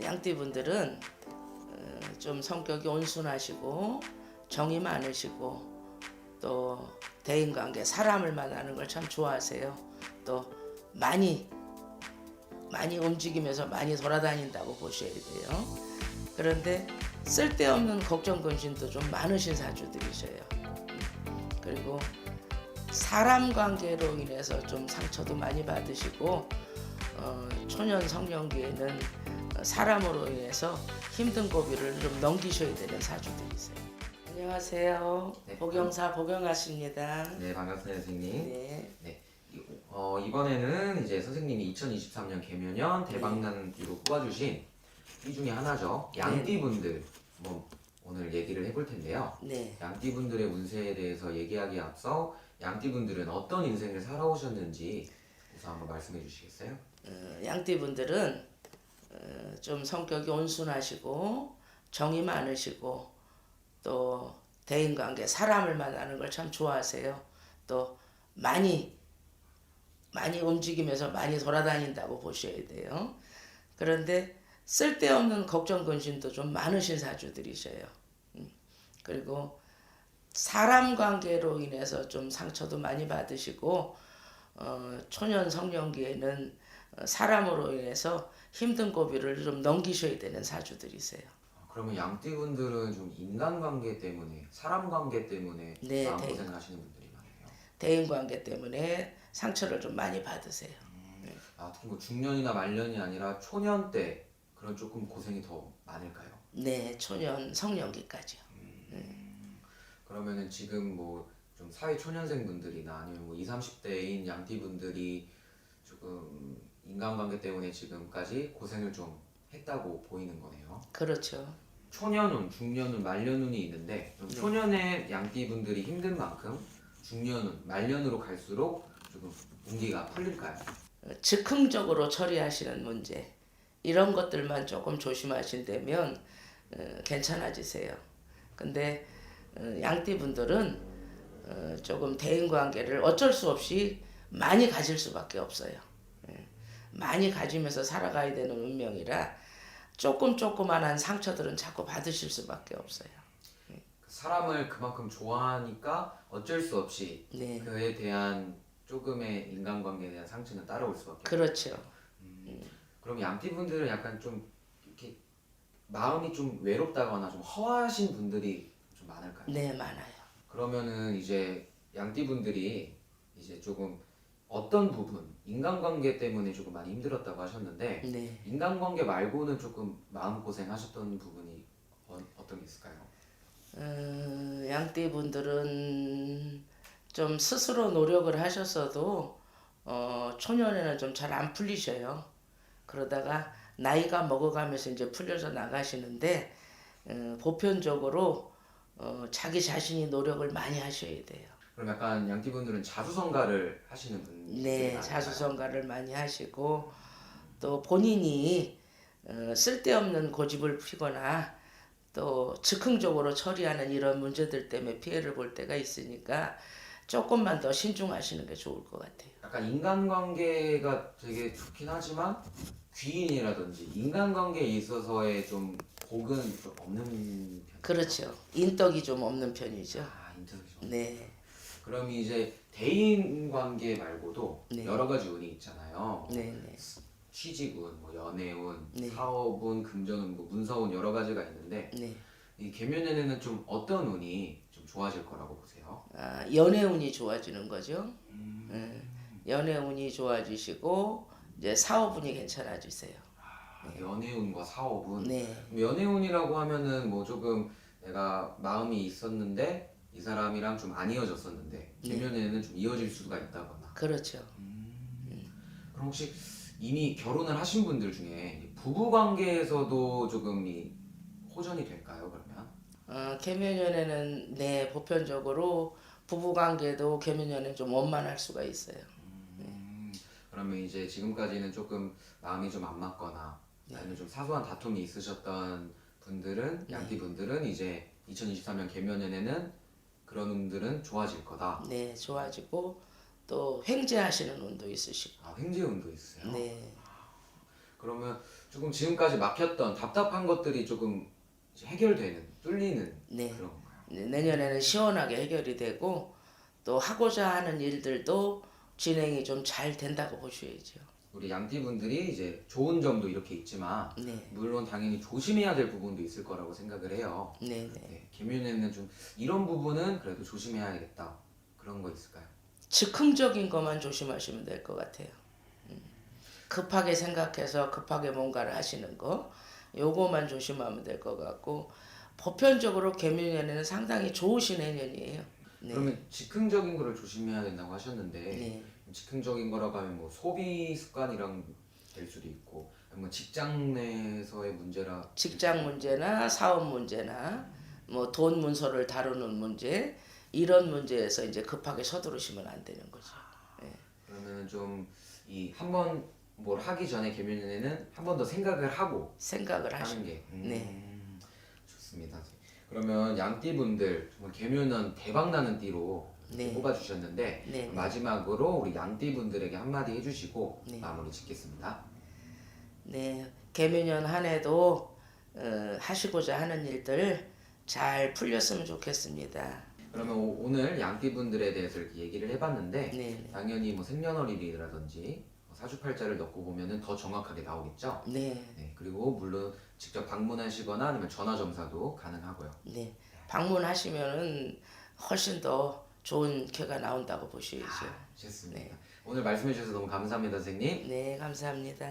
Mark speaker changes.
Speaker 1: 양띠분들은 좀 성격이 온순하시고 정이 많으시고 또 대인관계 사람을 만나는 걸 참 좋아하세요. 또 많이 움직이면서 많이 돌아다닌다고 보셔야 돼요. 그런데 쓸데없는 걱정 근심도 좀 많으신 사주들이셔요. 그리고 사람 관계로 인해서 좀 상처도 많이 받으시고 초년 성년기에는 사람으로 인해서 힘든 고비를 좀 넘기셔야 되는 사주들이세요. 안녕하세요.
Speaker 2: 네.
Speaker 1: 보경사 보경아씨입니다.
Speaker 2: 네, 반갑습니다, 선생님.
Speaker 1: 네.
Speaker 2: 네. 이번에는 이제 선생님이 2023년 개묘년 대박나는 띠로 뽑아주신 띠 중에 하나죠. 양띠분들 뭐 오늘 얘기를 해볼 텐데요.
Speaker 1: 네.
Speaker 2: 양띠분들의 운세에 대해서 얘기하기에 앞서 양띠분들은 어떤 인생을 살아오셨는지 우선 한번 말씀해 주시겠어요?
Speaker 1: 양띠분들은 좀 성격이 온순하시고 정이 많으시고 또 대인관계 사람을 만나는 걸 참 좋아하세요. 또 많이 움직이면서 많이 돌아다닌다고 보셔야 돼요. 그런데 쓸데없는 걱정 근심도 좀 많으신 사주들이셔요. 그리고 사람 관계로 인해서 좀 상처도 많이 받으시고 초년 성년기에는 사람으로 인해서 힘든 고비를 좀 넘기셔야 되는 사주들이세요.
Speaker 2: 그러면 양띠분들은 좀 인간관계 때문에, 사람 관계 때문에
Speaker 1: 네,
Speaker 2: 마음고생하시는 분들이 많아요.
Speaker 1: 대인관계 때문에 상처를 좀 많이 받으세요.
Speaker 2: 특히 뭐 중년이나 말년이 아니라 초년 때 그런 조금 고생이 더 많을까요?
Speaker 1: 네, 초년 성년기까지요.
Speaker 2: 그러면은 지금 뭐 좀 사회 초년생 분들이나 아니면 뭐 20, 30대인 양띠 분들이 조금 인간관계 때문에 지금까지 고생을 좀 했다고 보이는 거네요.
Speaker 1: 그렇죠.
Speaker 2: 초년운, 중년운, 말년운이 있는데 좀 초년의 양띠 분들이 힘든 만큼 중년운, 말년으로 갈수록 조금 운기가 풀릴까요?
Speaker 1: 즉흥적으로 처리하시는 문제 이런 것들만 조금 조심하신다면 괜찮아지세요. 근데 양띠분들은 조금 대인관계를 어쩔 수 없이 많이 가질 수밖에 없어요. 많이 가지면서 살아가야 되는 운명이라 조그만한 상처들은 자꾸 받으실 수밖에 없어요.
Speaker 2: 사람을 그만큼 좋아하니까 어쩔 수 없이
Speaker 1: 네.
Speaker 2: 그에 대한 조금의 인간관계에 대한 상처는 따라올 수밖에 없어요.
Speaker 1: 그렇죠.
Speaker 2: 그럼 양띠분들은 약간 좀 이렇게 마음이 좀 외롭다거나 좀 허하신 분들이 좀 많을까요?
Speaker 1: 네, 많아요.
Speaker 2: 그러면은 이제 양띠분들이 이제 조금 어떤 부분 인간관계 때문에 조금 많이 힘들었다고 하셨는데
Speaker 1: 네.
Speaker 2: 인간관계 말고는 조금 마음고생 하셨던 부분이 어떤 게 있을까요?
Speaker 1: 양띠분들은 좀 스스로 노력을 하셨어도 초년에는 좀 잘 안 풀리셔요. 그러다가 나이가 먹어가면서 이제 풀려서 나가시는데 보편적으로 자기 자신이 노력을 많이 하셔야 돼요.
Speaker 2: 그럼 약간 양띠분들은 자수성가를 하시는 분들이
Speaker 1: 네,
Speaker 2: 많아요.
Speaker 1: 자수성가를 많이 하시고 또 본인이 쓸데없는 고집을 피거나 또 즉흥적으로 처리하는 이런 문제들 때문에 피해를 볼 때가 있으니까 조금만 더 신중하시는 게 좋을 것 같아요.
Speaker 2: 약간 인간관계가 되게 좋긴 하지만 귀인이라든지 인간관계에 있어서의 좀 복은 좀 없는 편.
Speaker 1: 그렇죠. 인덕이 좀 없는 편이죠.
Speaker 2: 인터뷰 좀.
Speaker 1: 네,
Speaker 2: 그럼 이제 대인관계 말고도
Speaker 1: 네.
Speaker 2: 여러 가지 운이 있잖아요.
Speaker 1: 네, 네.
Speaker 2: 취직운, 뭐 연애운,
Speaker 1: 네.
Speaker 2: 사업운, 금전운, 뭐 문서운 여러 가지가 있는데
Speaker 1: 네.
Speaker 2: 이 개묘년에는 좀 어떤 운이 좀 좋아질 거라고 보세요?
Speaker 1: 연애운이 좋아지는 거죠. 연애운이 좋아지시고 이제 사업운이 괜찮아지세요.
Speaker 2: 연애운과 사업운.
Speaker 1: 네.
Speaker 2: 그럼 연애운이라고 하면은 뭐 조금 내가 마음이 있었는데 이 사람이랑 좀 안 이어졌었는데 개묘년에는 좀 이어질 수가 있다거나.
Speaker 1: 그렇죠.
Speaker 2: 그럼 혹시 이미 결혼을 하신 분들 중에 부부 관계에서도 조금 이 호전이 될까요? 그러면?
Speaker 1: 개묘년에는 네 보편적으로 부부관계도 개묘년에 좀 원만할 수가 있어요.
Speaker 2: 그러면 이제 지금까지는 조금 마음이 좀 안 맞거나 아니면 좀 사소한 다툼이 있으셨던 분들은 양띠 분들은 이제 2023년 개묘년에는 그런 운들은 좋아질 거다.
Speaker 1: 네, 좋아지고 또 횡재하시는 운도 있으시고.
Speaker 2: 횡재운도 있어요.
Speaker 1: 네,
Speaker 2: 그러면 조금 지금까지 막혔던 답답한 것들이 조금 이제 해결되는, 뚫리는
Speaker 1: 네.
Speaker 2: 그런 건가요?
Speaker 1: 내년에는 시원하게 해결이 되고 또 하고자 하는 일들도 진행이 좀 잘 된다고 보셔야죠.
Speaker 2: 우리 양띠분들이 이제 좋은 점도 이렇게 있지만
Speaker 1: 네,
Speaker 2: 물론 당연히 조심해야 될 부분도 있을 거라고 생각을 해요.
Speaker 1: 네, 네.
Speaker 2: 네, 개묘년에는 좀 이런 부분은 그래도 조심해야겠다 그런 거 있을까요?
Speaker 1: 즉흥적인 것만 조심하시면 될 것 같아요. 급하게 생각해서 급하게 뭔가를 하시는 거, 요거만 조심하면 될 것 같고 보편적으로 개묘년에는 상당히 좋으신 해년이에요. 네,
Speaker 2: 그러면 즉흥적인 거를 조심해야 된다고 하셨는데
Speaker 1: 네.
Speaker 2: 즉흥적인 거라고 하면 뭐 소비 습관이랑 될 수도 있고 아니면 직장 내에서의 문제라
Speaker 1: 직장 문제나 사업 문제나 뭐 돈 문서를 다루는 문제 이런 문제에서 이제 급하게 서두르시면 안 되는 거죠.
Speaker 2: 그러면 좀 이 한 번 뭘 하기 전에 개묘년에는 한 번 더 생각을 하고
Speaker 1: 생각을
Speaker 2: 하는
Speaker 1: 하시면
Speaker 2: 게
Speaker 1: 네.
Speaker 2: 좋습니다. 그러면 양띠분들 정말 개묘년 대박 나는 띠로
Speaker 1: 네.
Speaker 2: 뽑아주셨는데
Speaker 1: 네.
Speaker 2: 마지막으로 우리 양띠분들에게 한마디 해주시고
Speaker 1: 네.
Speaker 2: 마무리 짓겠습니다.
Speaker 1: 네, 개묘년 한 해도 하시고자 하는 일들 잘 풀렸으면 좋겠습니다.
Speaker 2: 그러면 오늘 양띠분들에 대해서 이렇게 얘기를 해봤는데
Speaker 1: 네,
Speaker 2: 당연히 뭐 생년월일이라든지 사주팔자를 넣고 보면은 더 정확하게 나오겠죠.
Speaker 1: 네,
Speaker 2: 네, 그리고 물론 직접 방문하시거나 아니면 전화 점사도 가능하고요.
Speaker 1: 네. 방문하시면은 훨씬 더 좋은 결과 나온다고 보셔야죠.
Speaker 2: 좋습니다. 오늘 말씀해 주셔서 너무 감사합니다, 선생님.
Speaker 1: 네, 감사합니다.